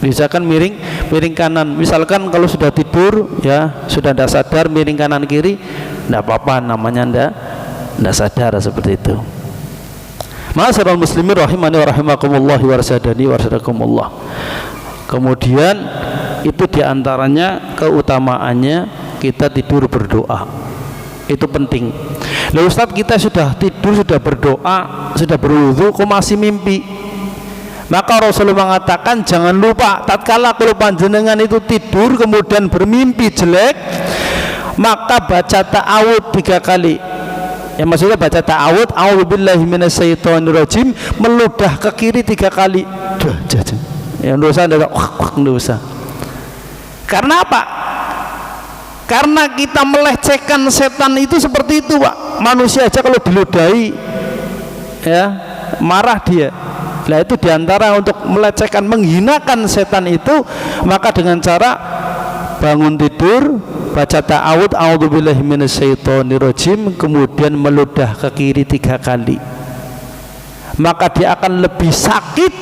Misalkan miring kanan, misalkan kalau sudah tidur ya sudah tidak sadar miring kanan kiri, tidak apa-apa, namanya tidak sadar, seperti itu. Ma'asyiral muslimin rahimani wa rahimakumullah wa rasadani wa rasadakumullah. Kemudian itu diantaranya keutamaannya kita tidur berdoa, itu penting. Lah Ustadz, kita sudah tidur, sudah berdoa, sudah berwudu, kok masih mimpi? Maka Rasulullah mengatakan jangan lupa tatkala kalau panjenengan itu tidur kemudian bermimpi jelek, maka baca ta'awud 3 kali. Ya maksudnya baca ta'awud, a'udzubillahi minasyaitonirrajim, meludah ke kiri 3 kali. Ya dosa dosa. Karena apa? Karena kita melecehkan setan itu seperti itu, Pak. Manusia aja kalau diludahi ya marah dia. Nah itu diantara untuk melecehkan, menghinakan setan itu, maka dengan cara bangun tidur baca ta'awud, a'udzubillahi minasyaitonirrajim, kemudian meludah ke kiri 3 kali, maka dia akan lebih sakit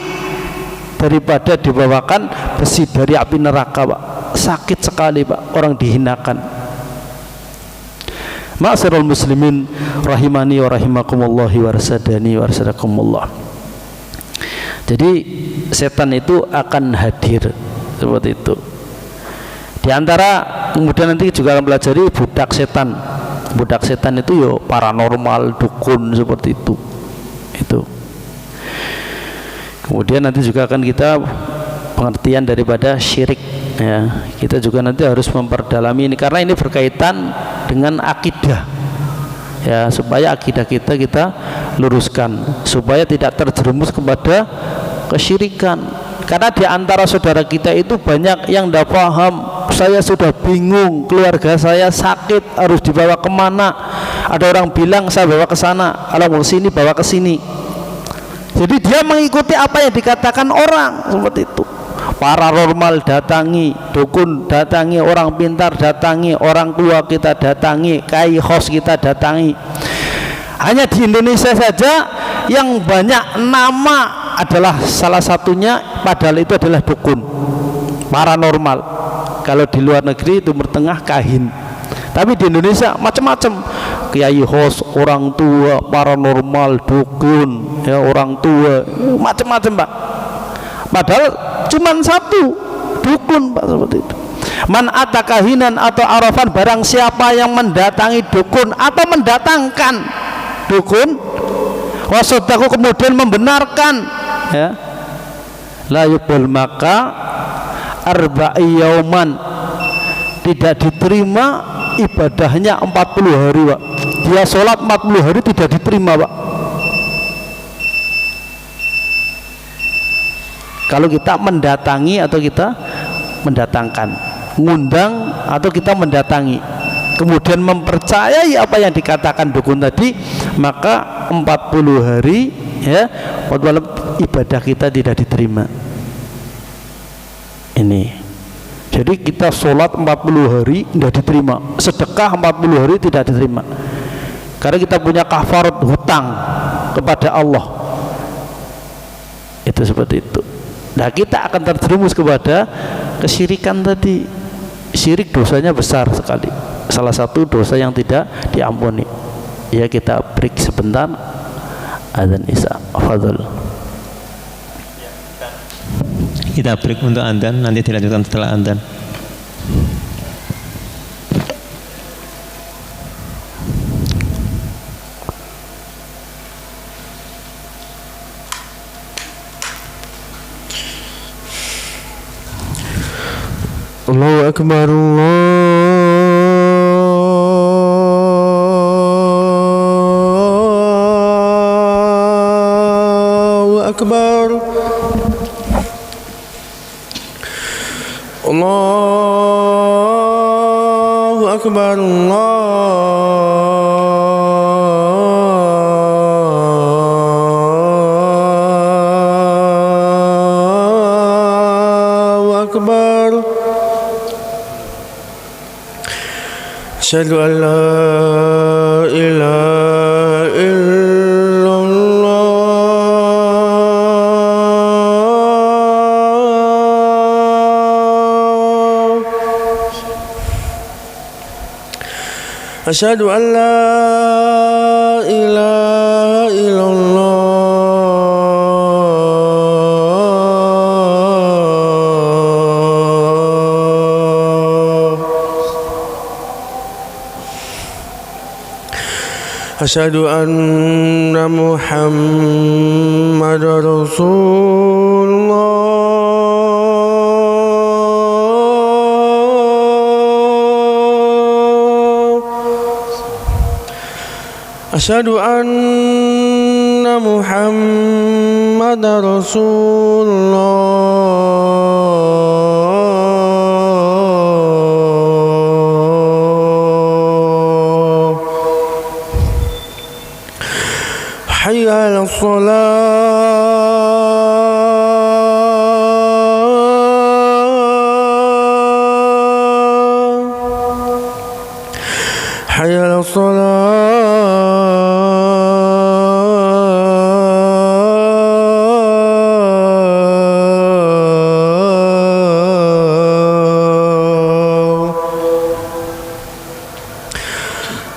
daripada dibawakan besi dari api neraka, Pak. Sakit sekali, Pak, orang dihinakan. Ma'asyiral muslimin rahimani wa rahimakumullah wa rasadani wa rasadakumullah. Jadi setan itu akan hadir seperti itu. Di antara kemudian nanti juga akan pelajari budak setan. Budak setan itu yo paranormal, dukun, seperti itu. Itu. Kemudian nanti juga akan kita pengertian daripada syirik. Ya, kita juga nanti harus memperdalami ini karena ini berkaitan dengan akidah. Ya, supaya akidah kita luruskan, supaya tidak terjerumus kepada kesyirikan. Karena di antara saudara kita itu banyak yang tidak paham. Saya sudah bingung, keluarga saya sakit, harus dibawa kemana? Ada orang bilang saya bawa ke sana, kalau mau sini bawa ke sini. Jadi dia mengikuti apa yang dikatakan orang, seperti itu. Paranormal datangi, dukun datangi, orang pintar datangi, orang tua kita datangi, kai khos kita datangi. Hanya di Indonesia saja yang banyak nama adalah salah satunya, padahal itu adalah dukun, paranormal. Kalau di luar negeri itu bertengah kahin, tapi di Indonesia macam-macam, kiai khos, orang tua, paranormal, dukun, ya orang tua, macam-macam, Pak. Padahal cuma satu, dukun, Pak, seperti itu. Man atakahinan atau arafan, barang siapa yang mendatangi dukun atau mendatangkan dukun, wasodaku kemudian membenarkan, ya, la yuqbal, maka arba'i yauman, tidak diterima ibadahnya 40 hari, Pak. Dia sholat 40 hari tidak diterima, Pak. Kalau kita mendatangi atau kita mendatangkan, ngundang atau kita mendatangi, kemudian mempercayai apa yang dikatakan dukun tadi, maka 40 hari, ya, ibadah kita tidak diterima. Ini. Jadi kita sholat 40 hari tidak diterima, sedekah 40 hari tidak diterima, karena kita punya kafarat hutang kepada Allah. Itu seperti itu. Nah, kita akan terjerumus kepada kesyirikan tadi. Syirik dosanya besar sekali, salah satu dosa yang tidak diampuni. Ya, kita break sebentar, azan isya. Fadhol. Kita break untuk adzan, nanti dilanjutkan setelah adzan. Allahu Akbar, Allahu Akbar, Allahu Akbar, Allahu Akbar. Asyhadu an la ilaha illallah. Asyhadu an la ilaha illallah. Asyhadu anna Muhammadar Rasulullah. Asyhadu anna Muhammadar Rasulullah. Hayya 'alas shalah, hayya 'alas salah,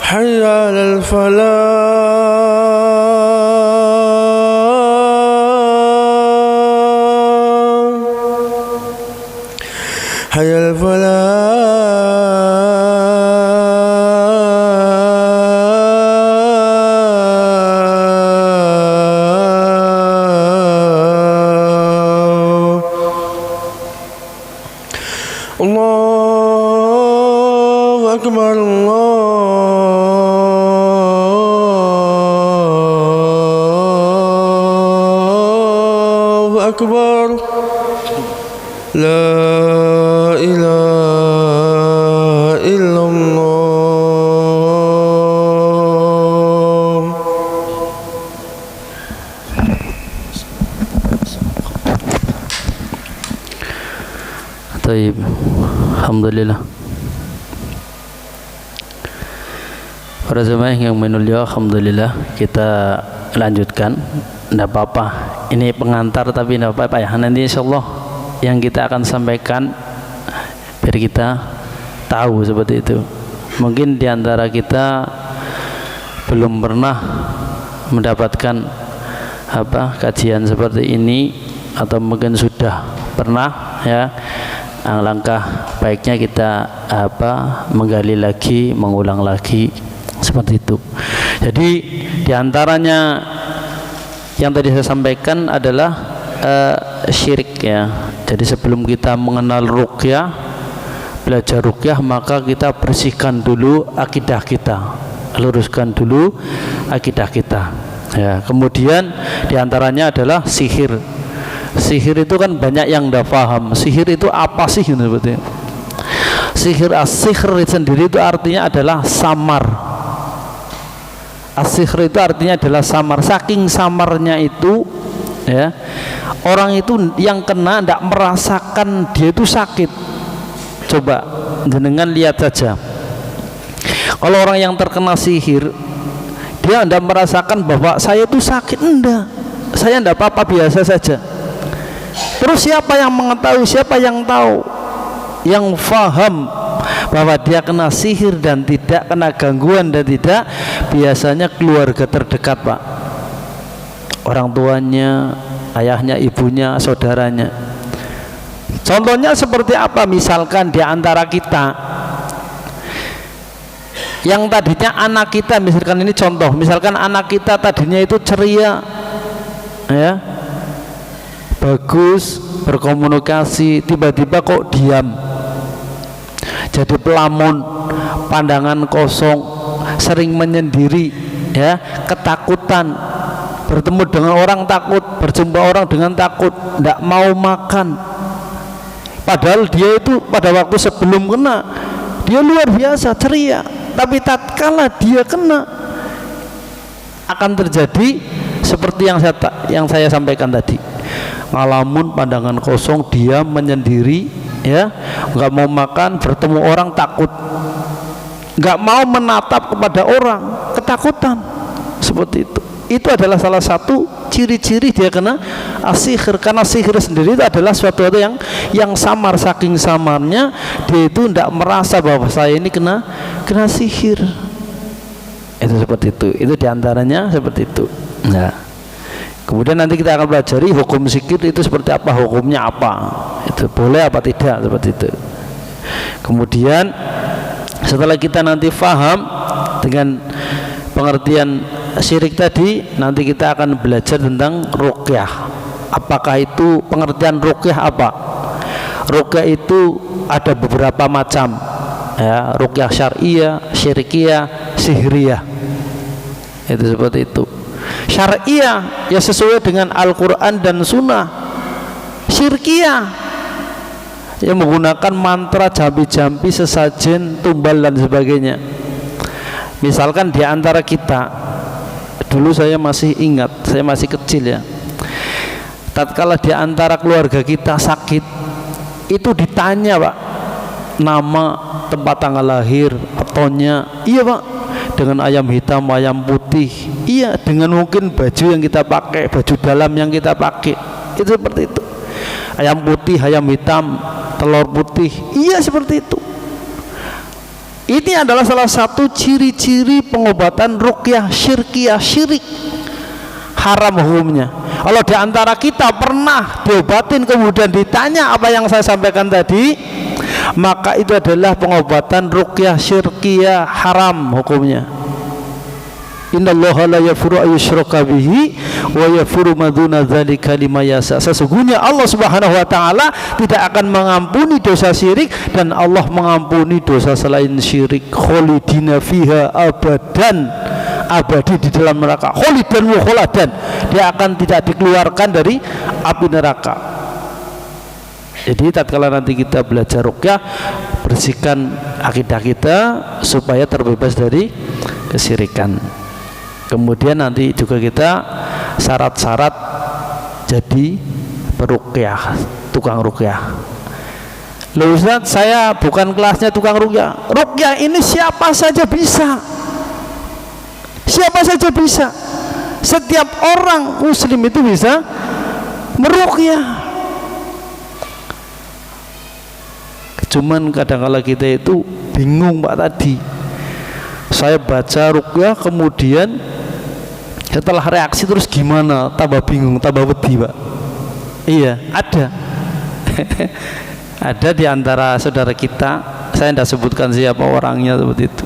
hayya 'alal falah. Hayal falah. Allahu Akbar, Allahu Akbar. La ilaha illallah. Taib. Alhamdulillah. Para jemaah yang mulia, alhamdulillah, kita lanjutkan. Tidak apa-apa, ini pengantar tapi tidak apa-apa ya. Nanti insyaallah yang kita akan sampaikan biar kita tahu seperti itu. Mungkin diantara kita belum pernah mendapatkan kajian seperti ini, atau mungkin sudah pernah, ya. Alangkah baiknya kita menggali lagi, mengulang lagi seperti itu. Jadi diantaranya yang tadi saya sampaikan adalah syirik ya. Jadi sebelum kita mengenal ruqyah, belajar ruqyah, maka kita bersihkan dulu akidah kita, luruskan dulu akidah kita ya. Kemudian diantaranya adalah sihir. Sihir itu kan banyak yang tidak paham. Sihir itu apa sih? Sihir, as-sihr sendiri itu artinya adalah samar. As-sihr itu artinya adalah samar. Saking samarnya itu ya, orang itu yang kena tidak merasakan dia itu sakit. Coba jenengan lihat saja, kalau orang yang terkena sihir, dia tidak merasakan bahwa saya itu sakit, enggak, saya tidak apa-apa, biasa saja. Terus siapa yang mengetahui, siapa yang tahu, yang faham bahwa dia kena sihir dan tidak kena gangguan dan tidak? Biasanya keluarga terdekat, Pak. Orang tuanya, ayahnya, ibunya, saudaranya. Contohnya seperti apa? Misalkan di antara kita yang tadinya anak kita, misalkan ini contoh, misalkan anak kita tadinya itu ceria ya, bagus berkomunikasi, tiba-tiba kok diam, jadi pelamun, pandangan kosong, sering menyendiri ya, ketakutan, bertemu dengan orang takut, berjumpa orang dengan takut, tidak mau makan. Padahal dia itu pada waktu sebelum kena dia luar biasa ceria, tapi tatkala dia kena akan terjadi seperti yang saya sampaikan tadi, ngalamun, pandangan kosong, diam, menyendiri ya, nggak mau makan, bertemu orang takut, nggak mau menatap kepada orang, ketakutan seperti itu. Itu adalah salah satu ciri-ciri dia kena as-sihr. Karena sihir sendiri itu adalah suatu yang samar, saking samarnya dia itu tidak merasa bahwa saya ini kena sihir. Itu seperti itu. Itu diantaranya seperti itu. Nah, kemudian nanti kita akan pelajari hukum sihir itu seperti apa, hukumnya apa, itu boleh apa tidak, seperti itu. Kemudian setelah kita nanti faham dengan pengertian syirik tadi, nanti kita akan belajar tentang ruqyah. Apakah itu pengertian ruqyah apa? Ruqyah itu ada beberapa macam ya, ruqyah syar'iyah, syirikiyah, sihriyah. Itu seperti itu. Syar'iyah ya sesuai dengan Al-Quran dan Sunnah. Syirikiyah yang menggunakan mantra, jampi-jampi, sesajen, tumbal dan sebagainya. Misalkan di antara kita, dulu saya masih ingat, saya masih kecil ya, tatkala di antara keluarga kita sakit, itu ditanya, Pak, nama, tempat tanggal lahir, fotonya, iya Pak, dengan ayam hitam, ayam putih, iya, dengan mungkin baju yang kita pakai, baju dalam yang kita pakai, itu seperti itu. Ayam putih, ayam hitam, telur putih, iya seperti itu. Ini adalah salah satu ciri-ciri pengobatan ruqyah syirkiyah, syirik, haram hukumnya. Kalau di antara kita pernah diobatin kemudian ditanya apa yang saya sampaikan tadi, maka itu adalah pengobatan ruqyah syirkiyah, haram hukumnya. Innallaha la yaghfiru an yushraka bihi wa yaghfiru ma duna dzalika liman yasha. Sesungguhnya Allah Subhanahu wa taala tidak akan mengampuni dosa syirik, dan Allah mengampuni dosa selain syirik. Kholidina fiha abadan, abadi di dalam neraka. Kholidan wa kholadan, dia akan tidak dikeluarkan dari api neraka. Jadi tatkala nanti kita belajar ruqyah, bersihkan akidah kita supaya terbebas dari kesyirikan. Kemudian nanti juga kita syarat-syarat jadi peruqyah, tukang ruqyah. Loh Ustaz, saya bukan kelasnya tukang ruqyah. Ruqyah ini siapa saja bisa. Siapa saja bisa. Setiap orang muslim itu bisa meruqyah. Cuman kadang-kala kita itu bingung, Pak, tadi. Saya baca ruqyah, kemudian setelah reaksi terus gimana? Tambah bingung, tambah wedi, Pak. Iya, ada. Ada di antara saudara kita, saya tidak sebutkan siapa orangnya seperti itu.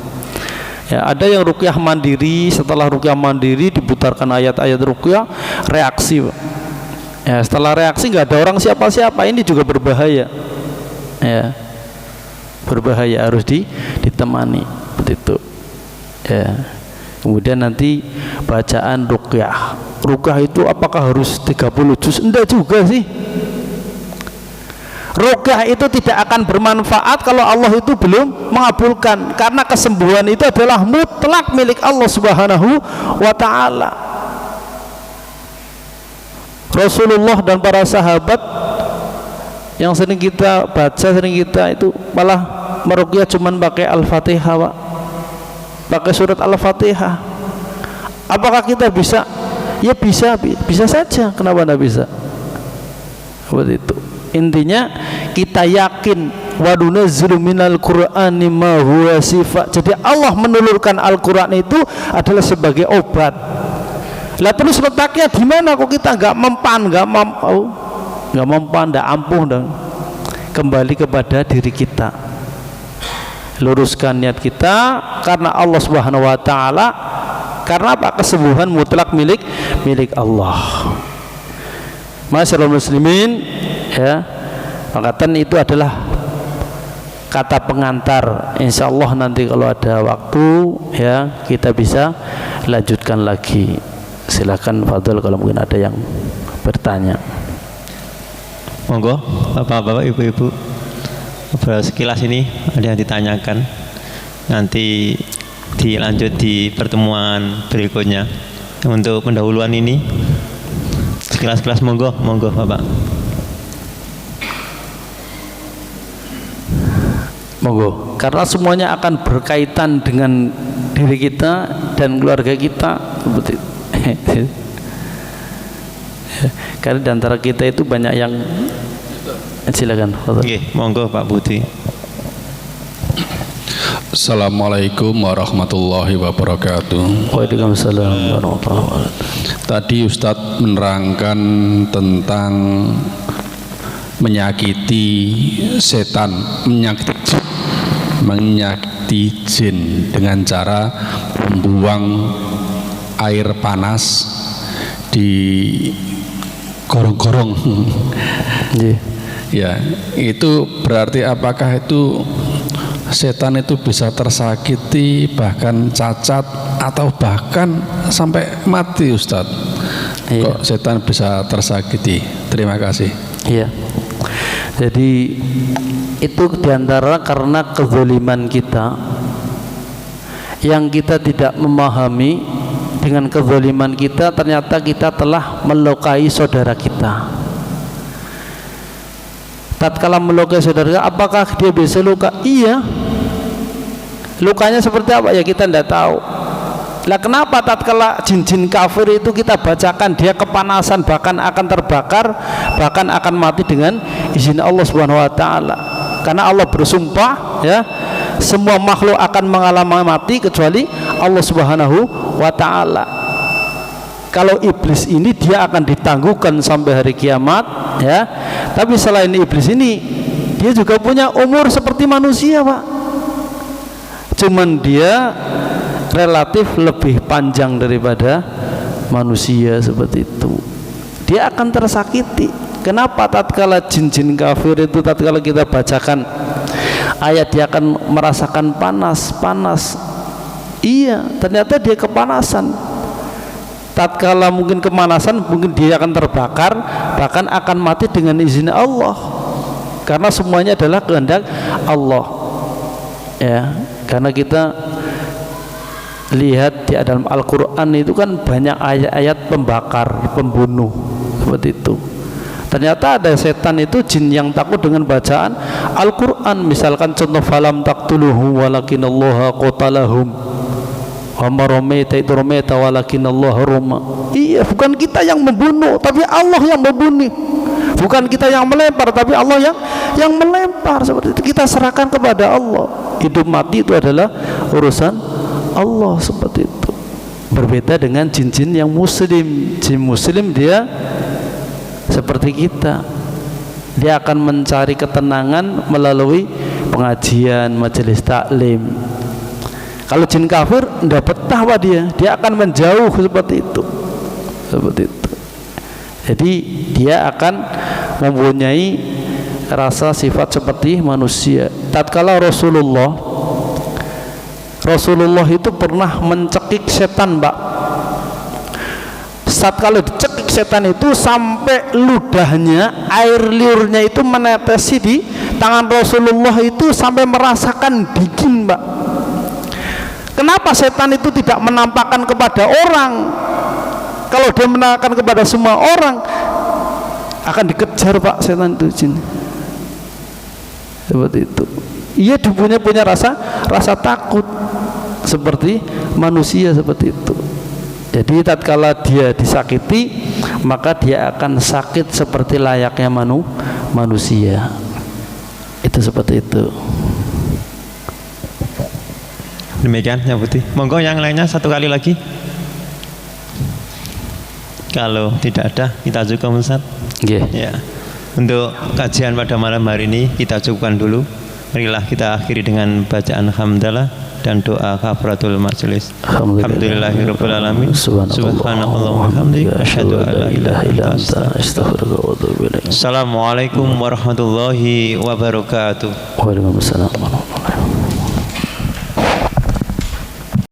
Ya, ada yang ruqyah mandiri, setelah ruqyah mandiri diputarkan ayat-ayat ruqyah, reaksi. Ya, setelah reaksi nggak ada orang siapa-siapa, ini juga berbahaya. Ya, berbahaya, harus ditemani seperti itu. Ya. Kemudian nanti bacaan ruqyah. Ruqyah itu apakah harus 30 juz? Enggak juga sih. Ruqyah itu tidak akan bermanfaat kalau Allah itu belum mengabulkan, karena kesembuhan itu adalah mutlak milik Allah Subhanahu wa taala. Rasulullah dan para sahabat yang sering kita baca, sering kita itu malah meruqyah cuman pakai Al-Fatihah, Pak. Pakai surat Al-Fatihah. Apakah kita bisa? Ya bisa saja. Kenapa tidak bisa? Seperti itu. Intinya kita yakin wa nunazzilu minal qur'ani ma huwa shifa. Jadi Allah menurunkan Al-Qur'an itu adalah sebagai obat. Lah terus letaknya di mana kok kita nggak mempan, nggak mempan, nggak ampuh, dan kembali kepada diri kita. Luruskan niat kita karena Allah Subhanahu wa taala. Karena apa? Kesembuhan mutlak milik Allah. Masyaallah muslimin, ya. Makatan itu adalah kata pengantar. Insyaallah nanti kalau ada waktu, ya, kita bisa lanjutkan lagi. Silakan Fadl kalau mungkin ada yang bertanya. Monggo, Bapak-bapak, Ibu-ibu. Sekilas ini ada yang ditanyakan, nanti dilanjut di pertemuan berikutnya. Untuk pendahuluan ini sekilas monggo Bapak. Monggo, karena semuanya akan berkaitan dengan diri kita dan keluarga kita seperti itu. Karena di antara kita itu banyak yang, silakan. Oke, monggo Pak Budi. Assalamualaikum warahmatullahi wabarakatuh. Waalaikumsalam warahmatullahi wabarakatuh. Tadi Ustadz menerangkan tentang menyakiti setan, menyakiti jin dengan cara membuang air panas di gorong-gorong. Ya, itu berarti apakah itu setan itu bisa tersakiti, bahkan cacat, atau bahkan sampai mati, Ustadz? Kok setan bisa tersakiti? Terima kasih. Iya. Jadi itu diantara karena kezaliman kita yang kita tidak memahami. Dengan kezaliman kita ternyata kita telah melukai saudara kita. Tatkala melukai saudara, apakah dia bisa luka? Iya. Lukanya seperti apa ya kita tidak tahu. Lah kenapa tatkala jin-jin kafir itu kita bacakan dia kepanasan, bahkan akan terbakar, bahkan akan mati dengan izin Allah Subhanahu wa taala. Karena Allah bersumpah, ya, semua makhluk akan mengalami mati kecuali Allah Subhanahu wa taala. Kalau iblis ini dia akan ditangguhkan sampai hari kiamat, ya. Tapi selain iblis ini, dia juga punya umur seperti manusia, Pak. Cuman dia relatif lebih panjang daripada manusia seperti itu. Dia akan tersakiti. Kenapa? Tatkala jin-jin kafir itu, tatkala kita bacakan ayat, dia akan merasakan panas. Iya, ternyata dia kepanasan. Tatkala mungkin kemanasan, mungkin dia akan terbakar, bahkan akan mati dengan izin Allah. Karena semuanya adalah kehendak Allah. Ya, karena kita lihat di dalam Al-Qur'an itu kan banyak ayat-ayat pembakar, pembunuh seperti itu. Ternyata ada setan itu, jin yang takut dengan bacaan Al-Qur'an. Misalkan contoh, falam taqtuluhu walakinallaha qatalahum wa maramaita itu ramaita walakinallaha rama. Iya, bukan kita yang membunuh, tapi Allah yang membunuh. Bukan kita yang melempar, tapi Allah yang melempar. Seperti itu, kita serahkan kepada Allah. Hidup mati itu adalah urusan Allah, seperti itu. Berbeda dengan jin-jin yang muslim. Jin muslim dia seperti kita, Dia akan mencari ketenangan melalui pengajian, majelis taklim. Kalau jin kafir tidak betah dia akan menjauh seperti itu. Jadi dia akan mempunyai rasa sifat seperti manusia. Tatkala Rasulullah itu pernah mencekik setan, Pak. Saat kalau dicekik setan itu sampai ludahnya, air liurnya itu menetesi di tangan Rasulullah itu sampai merasakan dingin, Pak. Kenapa setan itu tidak menampakkan kepada orang? Kalau dia menampakkan kepada semua orang, akan dikejar, Pak, setan itu, jin. Seperti itu. Ia punya rasa takut seperti manusia seperti itu. Jadi tatkala dia disakiti, maka dia akan sakit seperti layaknya manusia. Itu seperti itu. Demikian yang putih. Monggo yang lainnya satu kali lagi. Kalau tidak ada, kita cukup, Ustaz. Yeah. Ya. Untuk kajian pada malam hari ini kita cukupkan dulu. Marilah kita akhiri dengan bacaan hamdalah dan doa kafaratul majelis. Alhamdulillahirabbil alamin. Subhanallah wa bihamdihi asyhadu an la ilaha illa anta astaghfiruka wa atubu ilaik. Assalamualaikum warahmatullahi wabarakatuh. Waalaikumsalam.